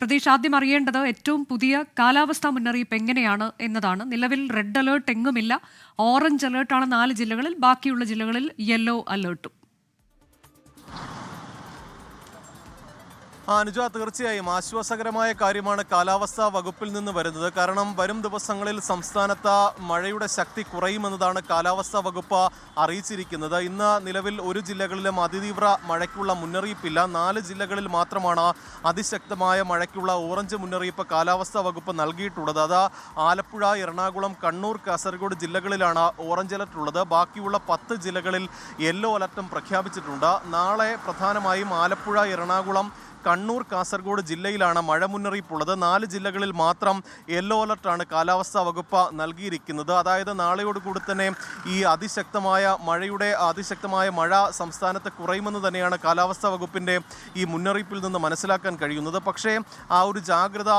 പ്രതീക്ഷ, ആദ്യം അറിയേണ്ടത് ഏറ്റവും പുതിയ കാലാവസ്ഥാ മുന്നറിയിപ്പ് എങ്ങനെയാണ് എന്നതാണ്. നിലവിൽ റെഡ് അലേർട്ട് എങ്ങുമില്ല. ഓറഞ്ച് അലേർട്ടാണ് 4 ജില്ലകളിൽ, ബാക്കിയുള്ള ജില്ലകളിൽ യെല്ലോ അലേർട്ടും. അനുജ, തീർച്ചയായും ആശ്വാസകരമായ കാര്യമാണ് കാലാവസ്ഥാ വകുപ്പിൽ നിന്ന് വരുന്നത്. കാരണം വരും ദിവസങ്ങളിൽ സംസ്ഥാനത്ത് മഴയുടെ ശക്തി കുറയുമെന്നതാണ് കാലാവസ്ഥാ വകുപ്പ് അറിയിച്ചിരിക്കുന്നത്. ഇന്ന് നിലവിൽ ഒരു ജില്ലകളിലും അതിതീവ്ര മഴയ്ക്കുള്ള മുന്നറിയിപ്പില്ല. 4 ജില്ലകളിൽ മാത്രമാണ് അതിശക്തമായ മഴയ്ക്കുള്ള ഓറഞ്ച് മുന്നറിയിപ്പ് കാലാവസ്ഥാ വകുപ്പ് നൽകിയിട്ടുള്ളത്. അത് ആലപ്പുഴ, എറണാകുളം, കണ്ണൂർ, കാസർഗോഡ് ജില്ലകളിലാണ് ഓറഞ്ച് അലർട്ട് ഉള്ളത്. ബാക്കിയുള്ള 10 ജില്ലകളിൽ യെല്ലോ അലർട്ടും പ്രഖ്യാപിച്ചിട്ടുണ്ട്. നാളെ പ്രധാനമായും ആലപ്പുഴ, എറണാകുളം, കണ്ണൂർ, കാസർഗോഡ് ജില്ലയിലാണ് മഴ മുന്നറിയിപ്പുള്ളത്. 4 ജില്ലകളിൽ മാത്രം യെല്ലോ അലർട്ടാണ് കാലാവസ്ഥാ വകുപ്പ് നൽകിയിരിക്കുന്നത്. അതായത് നാളെയോടുകൂടി തന്നെ ഈ അതിശക്തമായ മഴ സംസ്ഥാനത്ത് കുറയുമെന്ന് തന്നെയാണ് കാലാവസ്ഥാ വകുപ്പിൻ്റെ ഈ മുന്നറിയിപ്പിൽ നിന്ന് മനസ്സിലാക്കാൻ കഴിയുന്നത്. പക്ഷേ ആ ഒരു ജാഗ്രത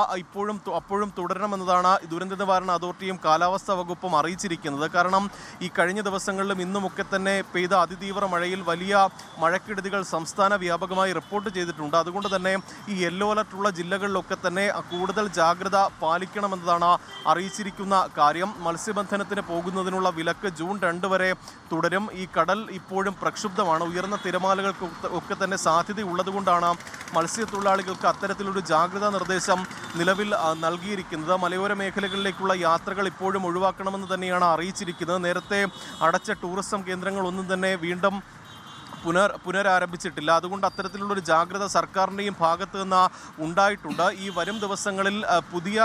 അപ്പോഴും തുടരണമെന്നതാണ് ദുരന്ത നിവാരണ അതോറിറ്റിയും കാലാവസ്ഥാ വകുപ്പും അറിയിച്ചിരിക്കുന്നത്. കാരണം ഈ കഴിഞ്ഞ ദിവസങ്ങളിലും ഇന്നുമൊക്കെ തന്നെ പെയ്ത അതിതീവ്ര മഴയിൽ വലിയ മഴക്കെടുതികൾ സംസ്ഥാന വ്യാപകമായി റിപ്പോർട്ട് ചെയ്തിട്ടുണ്ട്. അതുകൊണ്ട് തന്നെ ഈ യെല്ലോ അലർട്ടുള്ള ജില്ലകളിലൊക്കെ തന്നെ കൂടുതൽ ജാഗ്രത പാലിക്കണമെന്നതാണ് അറിയിച്ചിരിക്കുന്ന കാര്യം. മത്സ്യബന്ധനത്തിന് പോകുന്നതിനുള്ള വിലക്ക് ജൂൺ 2 വരെ തുടരും. ഈ കടൽ ഇപ്പോഴും പ്രക്ഷുബ്ധമാണ്. ഉയർന്ന തിരമാലകൾക്ക് ഒക്കെ തന്നെ സാധ്യതയുള്ളതുകൊണ്ടാണ് മത്സ്യത്തൊഴിലാളികൾക്ക് അത്തരത്തിലൊരു ജാഗ്രതാ നിർദ്ദേശം നിലവിൽ നൽകിയിരിക്കുന്നത്. മലയോര മേഖലകളിലേക്കുള്ള യാത്രകൾ ഇപ്പോഴും ഒഴിവാക്കണമെന്ന് തന്നെയാണ് അറിയിച്ചിരിക്കുന്നത്. നേരത്തെ അടച്ച ടൂറിസം കേന്ദ്രങ്ങളൊന്നും തന്നെ വീണ്ടും പുനരാരംഭിച്ചിട്ടില്ല. അതുകൊണ്ട് അത്തരത്തിലുള്ളൊരു ജാഗ്രത സർക്കാരിൻ്റെയും ഭാഗത്ത് നിന്ന് ഉണ്ടായിട്ടുണ്ട്. ഈ വരും ദിവസങ്ങളിൽ പുതിയ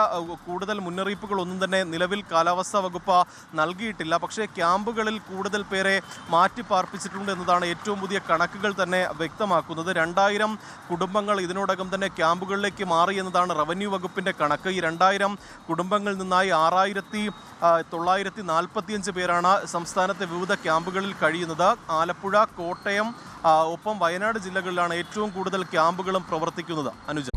കൂടുതൽ മുന്നറിയിപ്പുകളൊന്നും തന്നെ നിലവിൽ കാലാവസ്ഥാ വകുപ്പ് നൽകിയിട്ടില്ല. പക്ഷേ ക്യാമ്പുകളിൽ കൂടുതൽ പേരെ മാറ്റിപ്പാർപ്പിച്ചിട്ടുണ്ട് എന്നതാണ് ഏറ്റവും പുതിയ കണക്കുകൾ തന്നെ വ്യക്തമാക്കുന്നത്. 2000 കുടുംബങ്ങൾ ഇതിനോടകം തന്നെ ക്യാമ്പുകളിലേക്ക് മാറി എന്നതാണ് റവന്യൂ വകുപ്പിൻ്റെ കണക്ക്. ഈ 2000 കുടുംബങ്ങളിൽ നിന്നായി 6945 പേരാണ് സംസ്ഥാനത്തെ വിവിധ ക്യാമ്പുകളിൽ കഴിയുന്നത്. ആലപ്പുഴ, കോട്ടയം, ഒപ്പം വയനാട് ജില്ലകളിലാണ് ഏറ്റവും കൂടുതൽ ക്യാമ്പുകളും പ്രവർത്തിക്കുന്നത്. അനുജ.